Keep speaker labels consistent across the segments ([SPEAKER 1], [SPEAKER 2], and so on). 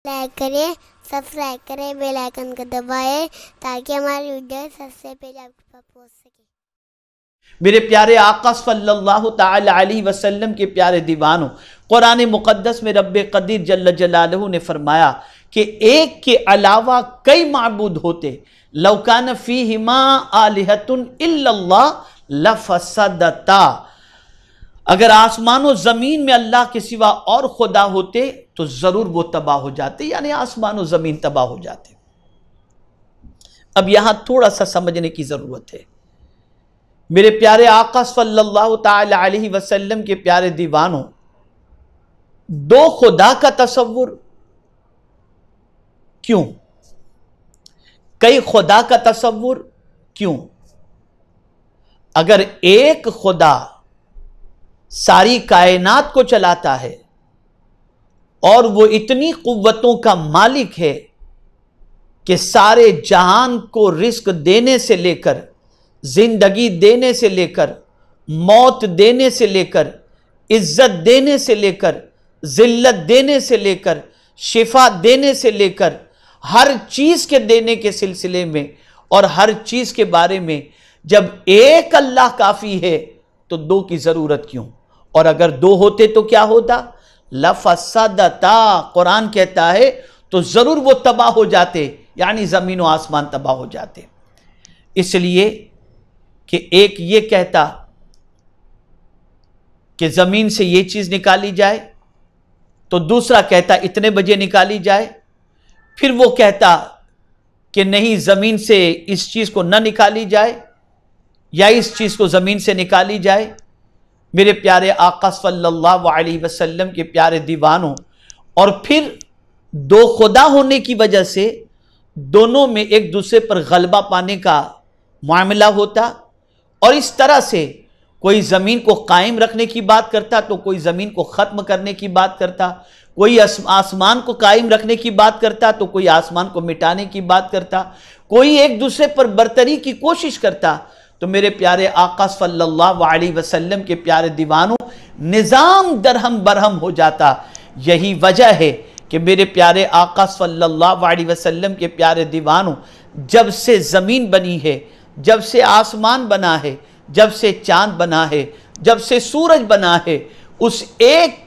[SPEAKER 1] Like کریں، subscribe کریں، bell icon کو دبائیں تاکہ ہماری ویڈیو سب سے پہلے آپ کے پاس پہنچ سکے۔
[SPEAKER 2] میرے پیارے آقا صلی اللہ تعالی علیہ وسلم کے پیارے دیوانوں، قرآن مقدس میں رب قدیر جل جلالہ نے فرمایا کہ ایک کے علاوہ کئی معبود ہوتے، لو کان فیہما آلہۃ الا اللہ لفسدتا، اگر آسمان و زمین میں اللہ کے سوا اور خدا ہوتے تو ضرور وہ تباہ ہو جاتے، یعنی آسمان و زمین تباہ ہو جاتے۔ اب یہاں تھوڑا سا سمجھنے کی ضرورت ہے۔ میرے پیارے آقا صلی اللہ تعالی علیہ وسلم کے پیارے دیوانوں، دو خدا کا تصور کیوں؟ کئی خدا کا تصور کیوں؟ اگر ایک خدا ساری کائنات کو چلاتا ہے اور وہ اتنی قوتوں کا مالک ہے کہ سارے جہان کو رزق دینے سے لے کر، زندگی دینے سے لے کر، موت دینے سے لے کر، عزت دینے سے لے کر، ذلت دینے سے لے کر، شفا دینے سے لے کر، ہر چیز کے دینے کے سلسلے میں اور ہر چیز کے بارے میں جب ایک اللہ کافی ہے تو دو کی ضرورت کیوں؟ اور اگر دو ہوتے تو کیا ہوتا؟ لفسدتا، قرآن کہتا ہے تو ضرور وہ تباہ ہو جاتے، یعنی زمین و آسمان تباہ ہو جاتے۔ اس لیے کہ ایک یہ کہتا کہ زمین سے یہ چیز نکالی جائے تو دوسرا کہتا اتنے بجے نکالی جائے، پھر وہ کہتا کہ نہیں زمین سے اس چیز کو نہ نکالی جائے یا اس چیز کو زمین سے نکالی جائے۔ میرے پیارے آقا صلی اللہ علیہ وسلم کے پیارے دیوانوں، اور پھر دو خدا ہونے کی وجہ سے دونوں میں ایک دوسرے پر غلبہ پانے کا معاملہ ہوتا، اور اس طرح سے کوئی زمین کو قائم رکھنے کی بات کرتا تو کوئی زمین کو ختم کرنے کی بات کرتا، کوئی آسمان کو قائم رکھنے کی بات کرتا تو کوئی آسمان کو مٹانے کی بات کرتا، کوئی ایک دوسرے پر برتری کی کوشش کرتا۔ تو میرے پیارے آقا صلی اللہ علیہ وسلم کے پیارے دیوانوں، نظام درہم برہم ہو جاتا۔ یہی وجہ ہے کہ میرے پیارے آقا صلی اللہ علیہ وسلم کے پیارے دیوانوں، جب سے زمین بنی ہے، جب سے آسمان بنا ہے، جب سے چاند بنا ہے، جب سے سورج بنا ہے، اس ایک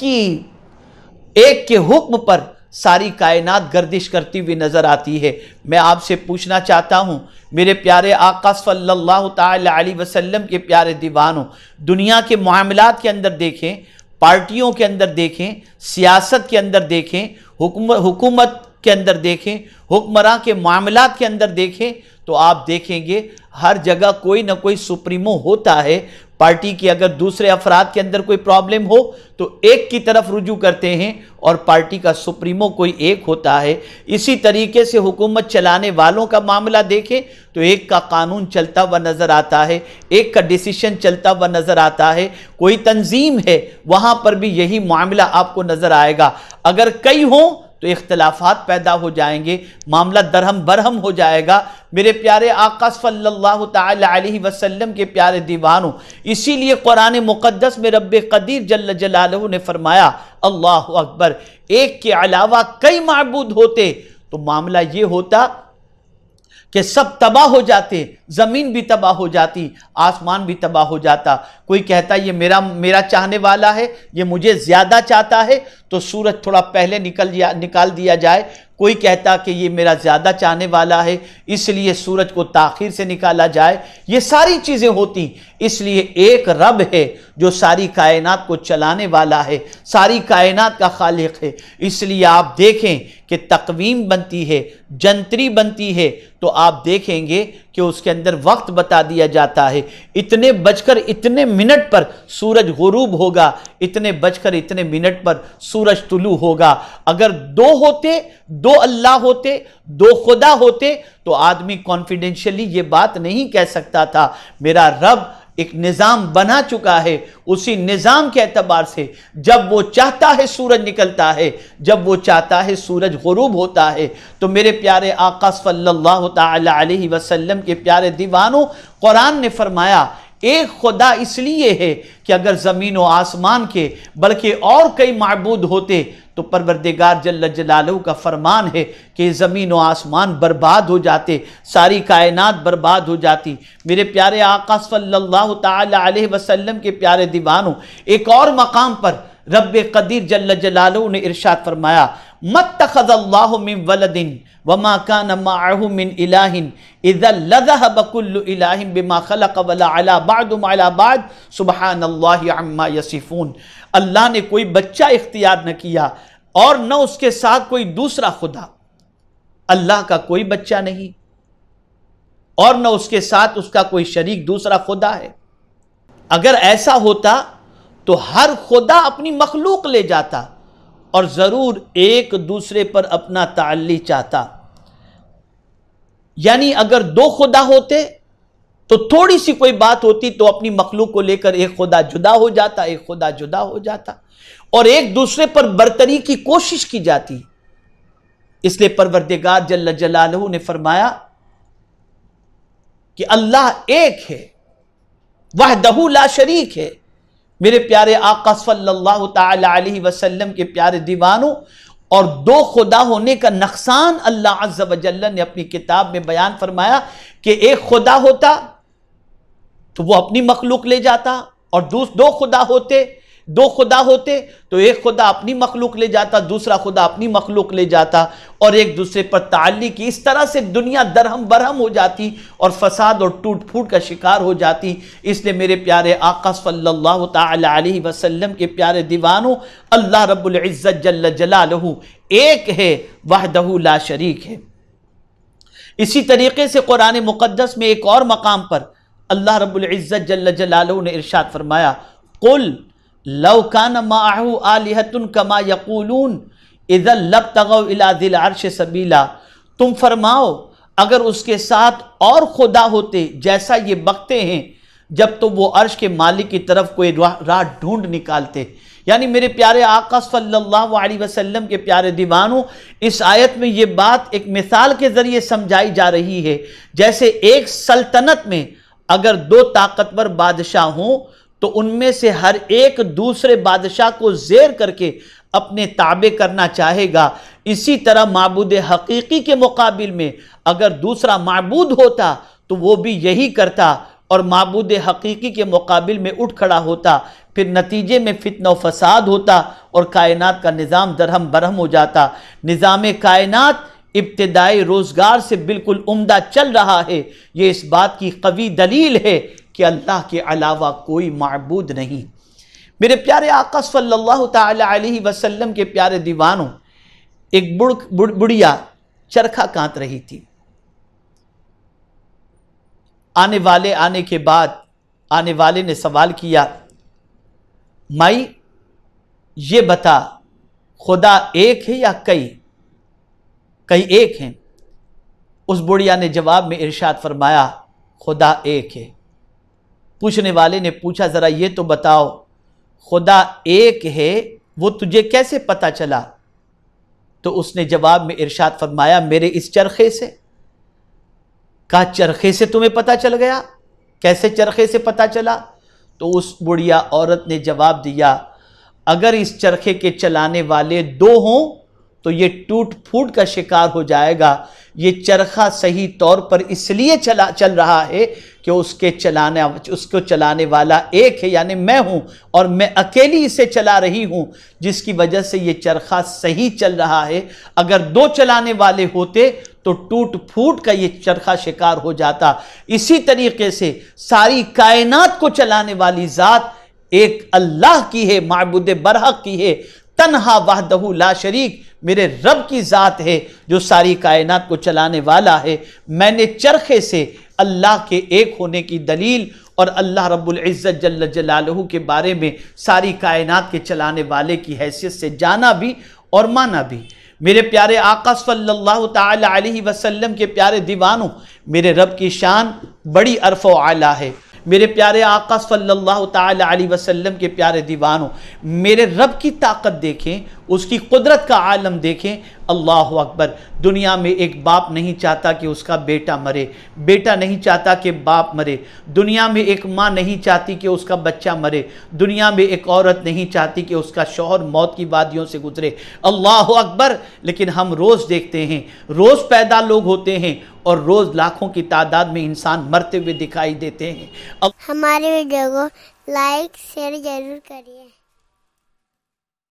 [SPEAKER 2] کے حکم پر ساری کائنات گردش کرتی ہوئی نظر آتی ہے۔ میں آپ سے پوچھنا چاہتا ہوں میرے پیارے آقا صلی اللہ تعالی علیہ وسلم کے پیارے دیوانوں، دنیا کے معاملات کے اندر دیکھیں، پارٹیوں کے اندر دیکھیں، سیاست کے اندر دیکھیں، حکومت کے اندر دیکھیں، حکمراں کے معاملات کے اندر دیکھیں، تو آپ دیکھیں گے ہر جگہ کوئی نہ کوئی سپریمو ہوتا ہے۔ پارٹی کی اگر دوسرے افراد کے اندر کوئی پرابلم ہو تو ایک کی طرف رجوع کرتے ہیں اور پارٹی کا سپریمو کوئی ایک ہوتا ہے۔ اسی طریقے سے حکومت چلانے والوں کا معاملہ دیکھیں تو ایک کا قانون چلتا ہوا نظر آتا ہے، ایک کا ڈیسیشن چلتا ہوا نظر آتا ہے۔ کوئی تنظیم ہے وہاں پر بھی یہی معاملہ آپ کو نظر آئے گا۔ اگر کئی ہوں تو اختلافات پیدا ہو جائیں گے، معاملہ درہم برہم ہو جائے گا۔ میرے پیارے آقا صلی اللہ تعالی علیہ وسلم کے پیارے دیوانوں، اسی لیے قرآن مقدس میں رب قدیر جل جلالہ نے فرمایا اللہ اکبر، ایک کے علاوہ کئی معبود ہوتے تو معاملہ یہ ہوتا کہ سب تباہ ہو جاتے، زمین بھی تباہ ہو جاتی، آسمان بھی تباہ ہو جاتا۔ کوئی کہتا یہ میرا چاہنے والا ہے، یہ مجھے زیادہ چاہتا ہے تو سورج تھوڑا پہلے نکال دیا جائے۔ کوئی کہتا کہ یہ میرا زیادہ چاہنے والا ہے اس لیے سورج کو تاخیر سے نکالا جائے۔ یہ ساری چیزیں ہوتی اس لیے ایک رب ہے جو ساری کائنات کو چلانے والا ہے، ساری کائنات کا خالق ہے۔ اس لیے آپ دیکھیں کہ تقویم بنتی ہے، جنتری بنتی ہے تو آپ دیکھیں گے کہ اس کے اندر وقت بتا دیا جاتا ہے، اتنے بج کر اتنے منٹ پر سورج غروب ہوگا، اتنے بج کر اتنے منٹ پر سورج طلوع ہوگا۔ اگر دو ہوتے، دو اللہ ہوتے، دو خدا ہوتے تو آدمی کانفیڈنشلی یہ بات نہیں کہہ سکتا تھا۔ میرا رب ایک نظام بنا چکا ہے، اسی نظام کے اعتبار سے جب وہ چاہتا ہے سورج نکلتا ہے، جب وہ چاہتا ہے سورج غروب ہوتا ہے۔ تو میرے پیارے آقا صلی اللہ تعالی علیہ وسلم کے پیارے دیوانوں، قرآن نے فرمایا ایک خدا اس لیے ہے کہ اگر زمین و آسمان کے بلکہ اور کئی معبود ہوتے تو پروردگار جل جلالہ کا فرمان ہے کہ زمین و آسمان برباد ہو جاتے، ساری کائنات برباد ہو جاتی۔ میرے پیارے آقا صلی اللہ تعالی علیہ وسلم کے پیارے دیوانوں، ایک اور مقام پر رب قدیر جل جلالہ نے ارشاد فرمایا، مَتَّخَذَ اللَّهُ مِن وَلَدٍ وَمَا كَانَ مَعَهُ مِنْ إِلَٰهٍ إِذًا لَذَهَبَ كُلُّ إِلَٰهٍ بِمَا خَلَقَ وَلَعَلَىٰ بَعْضُهُمْ عَلَىٰ بَعْضٍ سُبْحَانَ اللَّهِ عَمَّا يَصِفُونَ۔ اللہ نے کوئی بچہ اختیار نہ کیا اور نہ اس کے ساتھ کوئی دوسرا خدا۔ اللہ کا کوئی بچہ نہیں اور نہ اس کے ساتھ اس کا کوئی شریک دوسرا خدا ہے۔ اگر ایسا ہوتا تو ہر خدا اپنی مخلوق لے جاتا اور ضرور ایک دوسرے پر اپنا تعلی چاہتا۔ یعنی اگر دو خدا ہوتے تو تھوڑی سی کوئی بات ہوتی تو اپنی مخلوق کو لے کر ایک خدا جدا ہو جاتا، ایک خدا جدا ہو جاتا اور ایک دوسرے پر برتری کی کوشش کی جاتی۔ اس لیے پروردگار جل جلالہ نے فرمایا کہ اللہ ایک ہے، وحدہ لا شریک ہے۔ میرے پیارے آقا صلی اللہ تعالی علیہ وسلم کے پیارے دیوانوں، اور دو خدا ہونے کا نقصان اللہ عز و جل نے اپنی کتاب میں بیان فرمایا کہ ایک خدا ہوتا تو وہ اپنی مخلوق لے جاتا، اور دو خدا ہوتے تو ایک خدا اپنی مخلوق لے جاتا، دوسرا خدا اپنی مخلوق لے جاتا اور ایک دوسرے پر تعلی کی، اس طرح سے دنیا درہم برہم ہو جاتی اور فساد اور ٹوٹ پھوٹ کا شکار ہو جاتی۔ اس لیے میرے پیارے آقا صلی اللہ تعالی علیہ وسلم کے پیارے دیوانوں، اللہ رب العزت جل جلالہ ایک ہے، وحدہ لا شریک ہے۔ اسی طریقے سے قرآن مقدس میں ایک اور مقام پر اللہ رب العزت جل جلالہ نے ارشاد فرمایا، قل لو کان معہ آلہۃ کما یقولون اذا لابتغوا الی ذی العرش سبیلا۔ تم فرماؤ اگر اس کے ساتھ اور خدا ہوتے جیسا یہ بکتے ہیں، جب تو وہ عرش کے مالک کی طرف کوئی راہ ڈھونڈ نکالتے۔ یعنی میرے پیارے آقا صلی اللہ علیہ وسلم کے پیارے دیوانوں، اس آیت میں یہ بات ایک مثال کے ذریعے سمجھائی جا رہی ہے۔ جیسے ایک سلطنت میں اگر دو طاقتور بادشاہ ہوں تو ان میں سے ہر ایک دوسرے بادشاہ کو زیر کر کے اپنے تابع کرنا چاہے گا، اسی طرح معبود حقیقی کے مقابل میں اگر دوسرا معبود ہوتا تو وہ بھی یہی کرتا اور معبود حقیقی کے مقابل میں اٹھ کھڑا ہوتا، پھر نتیجے میں فتنہ و فساد ہوتا اور کائنات کا نظام درہم برہم ہو جاتا۔ نظام کائنات ابتدائی روزگار سے بالکل عمدہ چل رہا ہے، یہ اس بات کی قوی دلیل ہے کہ اللہ کے علاوہ کوئی معبود نہیں۔ میرے پیارے آقا صلی اللہ تعالی علیہ وسلم کے پیارے دیوانوں، ایک بڑھیا چرخہ کانت رہی تھی۔ آنے کے بعد آنے والے نے سوال کیا، مائی یہ بتا خدا ایک ہے یا کئی ایک ہیں؟ اس بڑھیا نے جواب میں ارشاد فرمایا، خدا ایک ہے۔ پوچھنے والے نے پوچھا، ذرا یہ تو بتاؤ خدا ایک ہے وہ تجھے کیسے پتا چلا؟ تو اس نے جواب میں ارشاد فرمایا، میرے اس چرخے سے۔ کہا چرخے سے تمہیں پتا چل گیا؟ کیسے چرخے سے پتا چلا؟ تو اس بڑھیا عورت نے جواب دیا، اگر اس چرخے کے چلانے والے دو ہوں تو یہ ٹوٹ پھوٹ کا شکار ہو جائے گا۔ یہ چرخہ صحیح طور پر اس لیے چل رہا ہے کہ اس کو چلانے والا ایک ہے، یعنی میں ہوں، اور میں اکیلی اسے چلا رہی ہوں، جس کی وجہ سے یہ چرخہ صحیح چل رہا ہے۔ اگر دو چلانے والے ہوتے تو ٹوٹ پھوٹ کا یہ چرخہ شکار ہو جاتا۔ اسی طریقے سے ساری کائنات کو چلانے والی ذات ایک اللہ کی ہے، معبود برحق کی ہے، تنہا وحدہ لا شریک میرے رب کی ذات ہے جو ساری کائنات کو چلانے والا ہے۔ میں نے چرخے سے اللہ کے ایک ہونے کی دلیل اور اللہ رب العزت جل جلالہ کے بارے میں ساری کائنات کے چلانے والے کی حیثیت سے جانا بھی اور مانا بھی۔ میرے پیارے آقا صلی اللہ تعالی علیہ وسلم کے پیارے دیوانوں، میرے رب کی شان بڑی عرف و اعلیٰ ہے۔ میرے پیارے آقا صلی اللہ تعالی علیہ وسلم کے پیارے دیوانوں، میرے رب کی طاقت دیکھیں، اس کی قدرت کا عالم دیکھیں. اللہ اکبر. دنیا میں ایک باپ نہیں چاہتا کہ اس کا بیٹا مرے, بیٹا نہیں چاہتا کہ باپ مرے, دنیا میں ایک ماں نہیں چاہتی کہ اس کا بچہ مرے, دنیا میں ایک عورت نہیں چاہتی کہ اس کا شوہر موت کی وادیوں سے گزرے. اللہ اکبر. لیکن ہم روز دیکھتے ہیں, روز پیدا لوگ ہوتے ہیں اور روز لاکھوں کی تعداد میں انسان مرتے ہوئے دکھائی دیتے ہیں.
[SPEAKER 1] ہمارے ویڈیو کو لائک شیئر ضرور کریے.